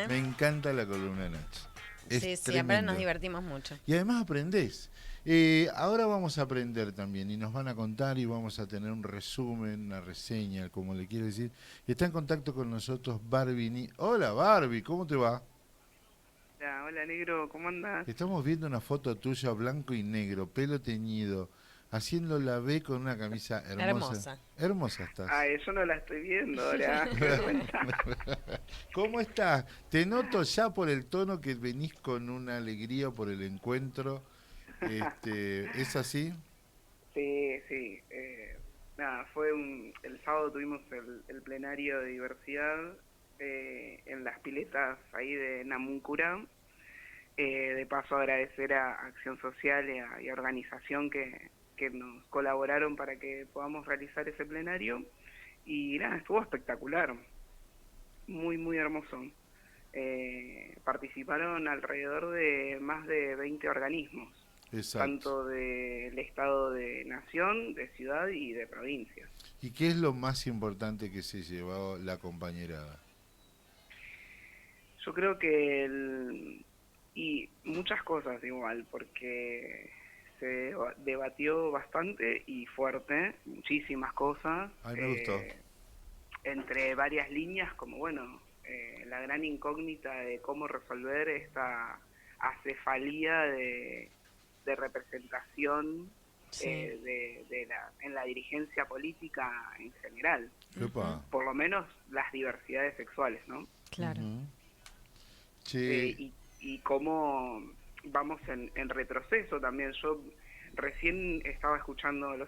Me encanta la columna de Nacho. Es Sí, siempre nos tremendo. divertimos mucho. Y además aprendés. Ahora vamos a aprender también y nos van a contar y vamos a tener un resumen, una reseña, como le quiero decir. Está en contacto con nosotros Barbie. Hola Barbie, ¿cómo te va? Hola, hola negro, ¿cómo andas? Estamos viendo una foto tuya blanco y negro, pelo teñido, haciendo la B con una camisa hermosa. Hermosa. Hermosa estás. Ay, yo no la estoy viendo ahora, qué vergüenza. ¿Cómo estás? Te noto ya por el tono que venís con una alegría por el encuentro. ¿Es así? Sí, sí, nada, el sábado tuvimos el plenario de diversidad en las piletas ahí de Namuncurá. De paso agradecer a Acción Social y a Organización que nos colaboraron para que podamos realizar ese plenario. Y nada, estuvo espectacular, muy, muy hermoso. Participaron alrededor de más de 20 organismos, Exacto. tanto del Estado de Nación, de ciudad y de provincia. ¿Y qué es lo más importante que se llevó la compañerada? Yo creo que y muchas cosas igual, porque se debatió bastante y fuerte, muchísimas cosas, Ay, me gustó. entre varias líneas, como bueno, la gran incógnita de cómo resolver esta acefalía de representación Sí. en la dirigencia política en general, Ujú. por lo menos las diversidades sexuales, ¿no? Claro. Ujú. Che, Y cómo vamos en retroceso también. Yo recién los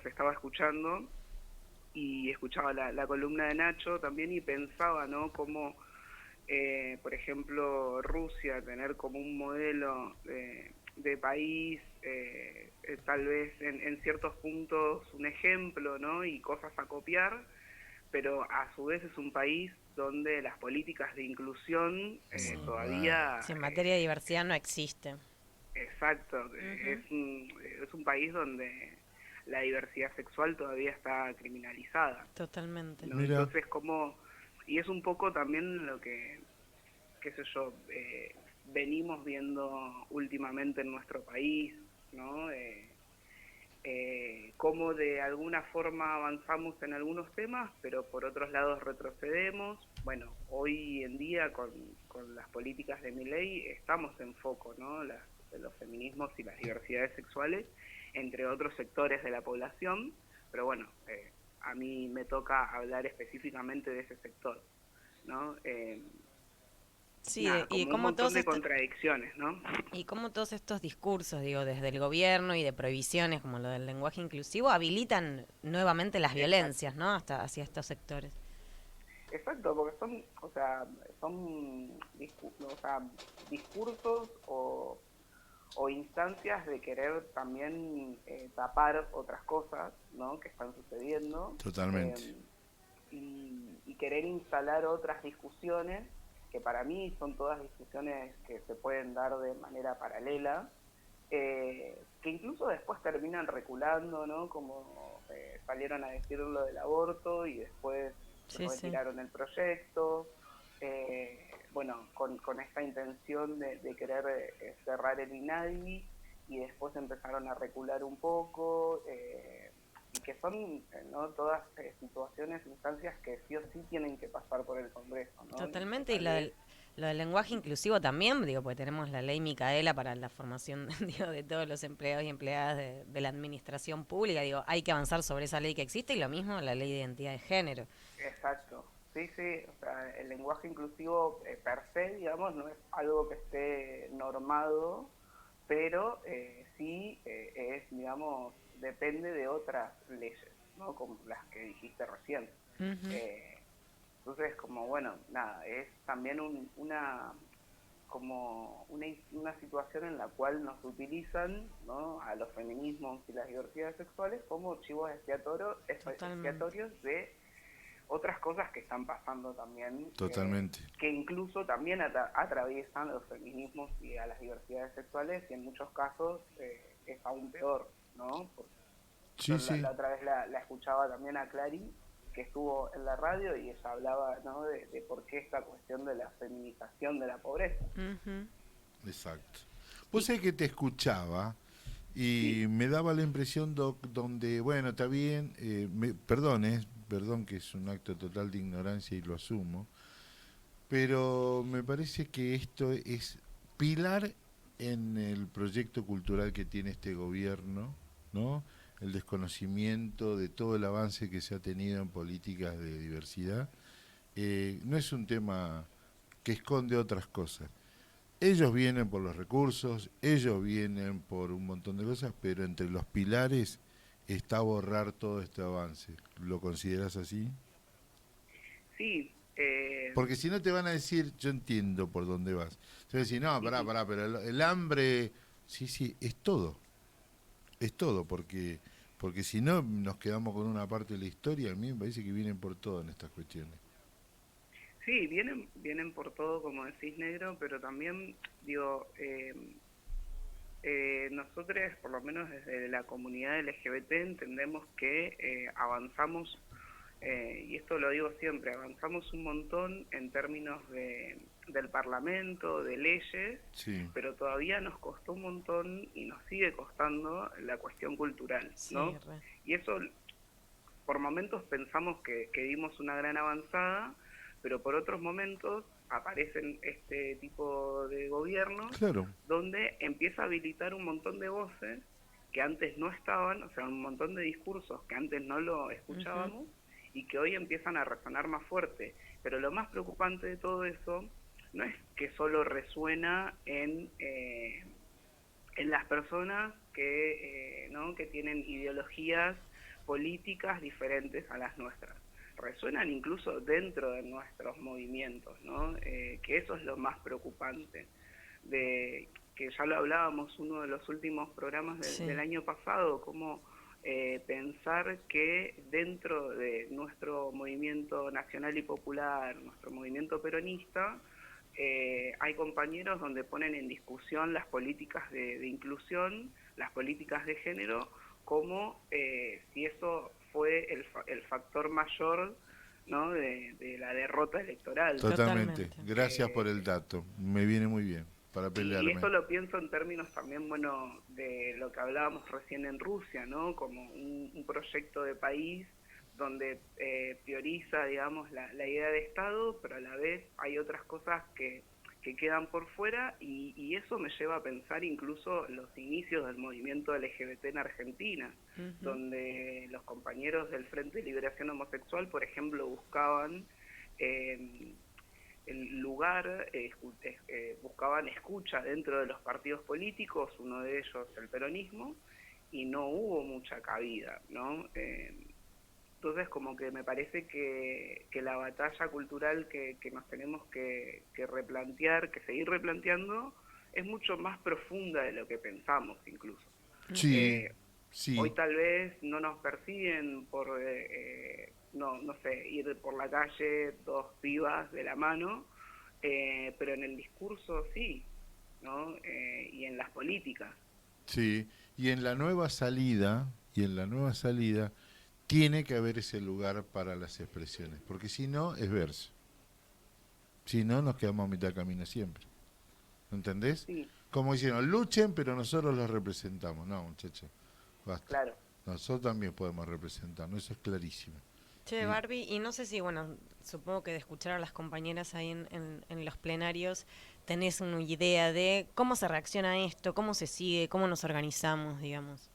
estaba escuchando y escuchaba la columna de Nacho también y pensaba, ¿no? Cómo, por ejemplo, Rusia, tener como un modelo de país, tal vez en ciertos puntos un ejemplo, ¿no? Y cosas a copiar, pero a su vez es un país donde las políticas de inclusión bueno. todavía, Si en materia de diversidad no existe. exacto, Ujú. es un país donde la diversidad sexual todavía está criminalizada, Totalmente. ¿no? Mira, Entonces, como, y es un poco también lo que, qué sé yo, venimos viendo últimamente en nuestro país, ¿no? Cómo de alguna forma avanzamos en algunos temas, pero por otros lados retrocedemos. Bueno, hoy en día con las políticas de mi ley estamos en foco, ¿no? Los feminismos y las diversidades sexuales, entre otros sectores de la población, pero bueno, a mí me toca hablar específicamente de ese sector, ¿no? Sí, Nada, y como un montón de contradicciones, ¿no? cómo todos estos discursos, digo, desde el gobierno y de prohibiciones, como lo del lenguaje inclusivo, habilitan nuevamente las Exacto. violencias, ¿no? Hasta hacia estos sectores. Exacto, porque son, o sea, o sea, discursos o instancias de querer también tapar otras cosas, ¿no? Que están sucediendo, totalmente. eh, y querer instalar otras discusiones que para mí son todas discusiones que se pueden dar de manera paralela, que incluso después terminan reculando, ¿no? Como salieron a decir lo del aborto y después Sí, sí. retiraron el proyecto, bueno, con esta intención de querer cerrar el INADI y después empezaron a recular un poco, y que son, ¿no? Todas situaciones, instancias que sí o sí tienen que pasar por el Congreso, ¿no? Y que Totalmente, y tal vez... lo del lenguaje inclusivo también, digo, porque tenemos la ley Micaela para la formación digo, de todos los empleados y empleadas de la administración pública, digo, hay que avanzar sobre esa ley que existe y lo mismo la ley de identidad de género. Exacto. Sí, sí, o sea, el lenguaje inclusivo per se, digamos, no es algo que esté normado, pero sí es, digamos, depende de otras leyes, ¿no? Como las que dijiste recién. Ujú. Eh, entonces, como, bueno, nada, es también como una situación en la cual nos utilizan, ¿no? A los feminismos y las diversidades sexuales como chivos Totalmente. expiatorios de otras cosas que están pasando también, Totalmente. que incluso también atraviesan los feminismos y a las diversidades sexuales y en muchos casos es aún peor, ¿no? Porque yo Sí, sí. la otra vez la escuchaba también a Clary que estuvo en la radio y ella hablaba, ¿no?, de por qué esta cuestión de la feminización de la pobreza. Exacto. Vos sabés que te escuchaba y Sí, me daba la impresión, Doc, donde, bueno, está bien, perdón que es un acto total de ignorancia y lo asumo, pero me parece que esto es pilar en el proyecto cultural que tiene este gobierno, ¿no? El desconocimiento de todo el avance que se ha tenido en políticas de diversidad. No es un tema que esconde otras cosas. Ellos vienen por los recursos, ellos vienen por un montón de cosas, pero entre los pilares está borrar todo este avance. ¿Lo consideras así? sí, Porque si no te van a decir, yo entiendo por dónde vas. Te van a decir, no, ujú. pará, pero el hambre, sí, sí, es todo, porque si no nos quedamos con una parte de la historia, a mí me parece que vienen por todo en estas cuestiones. Sí, vienen por todo, como decís, negro, pero también, digo, nosotros, por lo menos desde la comunidad LGBT, entendemos que avanzamos, y esto lo digo siempre, avanzamos un montón en términos del Parlamento, de leyes, Sí, pero todavía nos costó un montón y nos sigue costando la cuestión cultural, Sí, ¿no? re. Y eso, por momentos pensamos que dimos una gran avanzada, pero por otros momentos aparecen este tipo de gobiernos claro. donde empieza a habilitar un montón de voces que antes no estaban, o sea, un montón de discursos que antes no lo Ujú. escuchábamos y que hoy empiezan a resonar más fuerte. Pero lo más preocupante de todo eso no es que solo resuena en las personas ¿no?, que tienen ideologías políticas diferentes a las nuestras. Resuenan incluso dentro de nuestros movimientos, ¿no? Que eso es lo más preocupante, de que ya lo hablábamos uno de los últimos programas del Sí. año pasado, como pensar que dentro de nuestro movimiento nacional y popular, nuestro movimiento peronista, hay compañeros donde ponen en discusión las políticas de inclusión, las políticas de género, como si eso fue el factor mayor, ¿no?, de la derrota electoral. Totalmente. Totalmente. Gracias por el Eh, dato. Me viene muy bien para y pelearme. esto lo pienso en términos también, bueno, de lo que hablábamos recién en Rusia, ¿no? Como un proyecto de país donde prioriza, digamos, la idea de Estado, pero a la vez hay otras cosas que quedan por fuera y eso me lleva a pensar incluso los inicios del movimiento LGBT en Argentina, Ujú. donde los compañeros del Frente de Liberación Homosexual, por ejemplo, buscaban eh, el lugar, buscaban escucha dentro de los partidos políticos, uno de ellos el peronismo, y no hubo mucha cabida, ¿no? Entonces como que me parece que la batalla cultural que nos tenemos que replantear, que seguir replanteando, es mucho más profunda de lo que pensamos incluso. Ujú. Sí, Eh, Hoy sí, tal vez no nos persiguen por, no sé, ir por la calle dos pibas de la mano, pero en el discurso sí, ¿no? Y en las políticas. sí. Y en la nueva salida, tiene que haber ese lugar para las expresiones, porque si no, es verso. Si no, nos quedamos a mitad de camino siempre. ¿Entendés? Sí, Como dicieron, luchen, pero nosotros los representamos. No, muchachos, basta. claro. Nosotros también podemos representarnos, eso es clarísimo. Che, Y Barbie, y no sé si, bueno, supongo que de escuchar a las compañeras ahí en los plenarios, tenés una idea de cómo se reacciona a esto, cómo se sigue, cómo nos organizamos, digamos.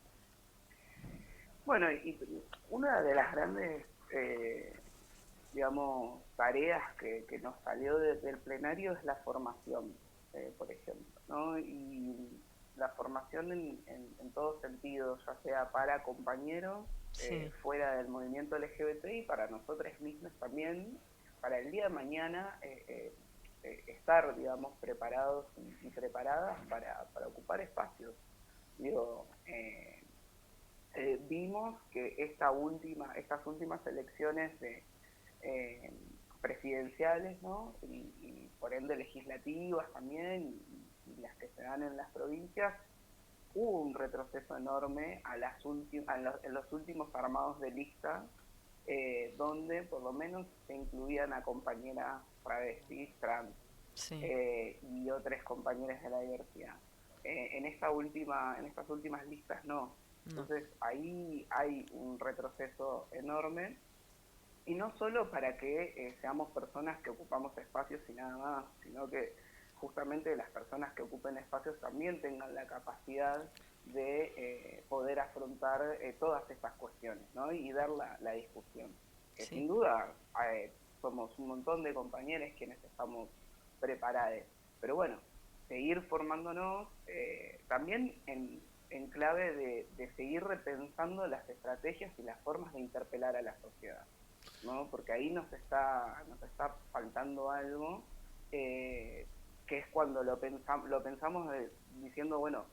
Bueno, y una de las grandes, digamos, tareas que nos salió del plenario es la formación, por ejemplo, ¿no? Y la formación en todo sentido, ya sea para compañeros Sí. fuera del movimiento LGBT y para nosotros mismos también, para el día de mañana estar, digamos, preparados y preparadas para ocupar espacios. Digo, vimos que estas últimas elecciones eh, presidenciales, ¿no?, y por ende legislativas también, y las que se dan en las provincias, hubo un retroceso enorme en los últimos armados de lista donde por lo menos se incluían a compañeras travestis, trans Sí. y otras compañeras de la diversidad. En estas últimas listas no. No. Entonces ahí hay un retroceso enorme, y no solo para que seamos personas que ocupamos espacios y nada más, sino que justamente las personas que ocupen espacios también tengan la capacidad de poder afrontar todas estas cuestiones, ¿no? Y dar la discusión. Que Sí. sin duda somos un montón de compañeros quienes estamos preparados. Pero bueno, seguir formándonos también en clave de seguir repensando las estrategias y las formas de interpelar a la sociedad, ¿no? Porque ahí nos está faltando algo, que es cuando lo pensamos diciendo, bueno,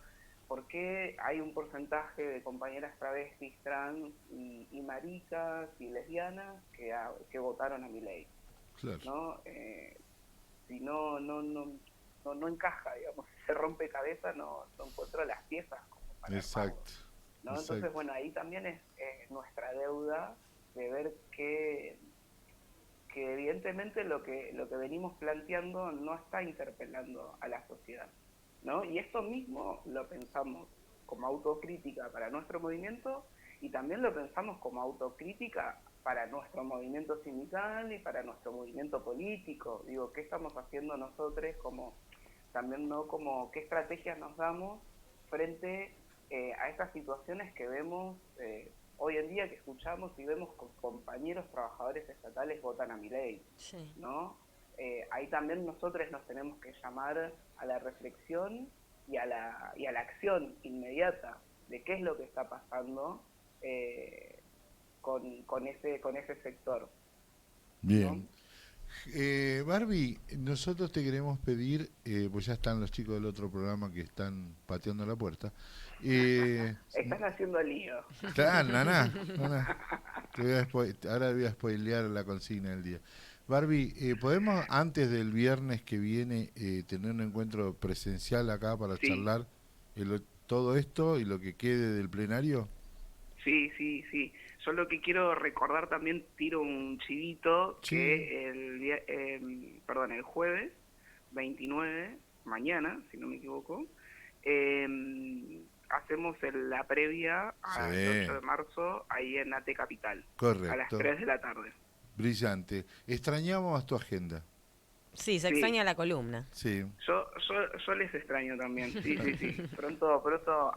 ¿por qué hay un porcentaje de compañeras travestis, trans y maricas y lesbianas que votaron a Milei? Claro. ¿No? Si no encaja, digamos, se rompe cabeza, no encuentro las piezas como para Exacto. armarlo, ¿no? Exacto. Entonces, bueno, ahí también es nuestra deuda de ver que evidentemente lo que venimos planteando no está interpelando a la sociedad, ¿no? Y esto mismo lo pensamos como autocrítica para nuestro movimiento, y también lo pensamos como autocrítica para nuestro movimiento sindical y para nuestro movimiento político. Digo, ¿qué estamos haciendo nosotros como también, no como qué estrategias nos damos frente a estas situaciones que vemos hoy en día, que escuchamos y vemos con compañeros trabajadores estatales votan a Milei, Sí. ¿no? Ahí también nosotros nos tenemos que llamar a la reflexión y a la acción inmediata de qué es lo que está pasando con ese sector. Bien. Barbie, nosotros te queremos pedir, pues ya están los chicos del otro programa que están pateando la puerta. Están haciendo lío. Naná. Ahora voy a spoilear la consigna del día. Barbie, ¿podemos antes del viernes que viene tener un encuentro presencial acá para Sí, charlar todo esto y lo que quede del plenario? sí. Yo lo que quiero recordar también, tiro un chivito, Sí, que el jueves 29, mañana, si no me equivoco, hacemos la previa al 8 sí, de marzo ahí en AT Capital, a las correcto, 3 de la tarde. brillante. Extrañamos tu agenda. Sí, se Sí, extraña la columna. Sí, yo les extraño también, sí. Pronto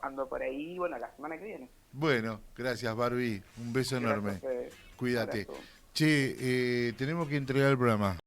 ando por ahí, bueno, la semana que viene. bueno, gracias Barbie, un beso Gracias a enorme, ustedes. cuídate. Abrazo. Che, tenemos que entregar el programa.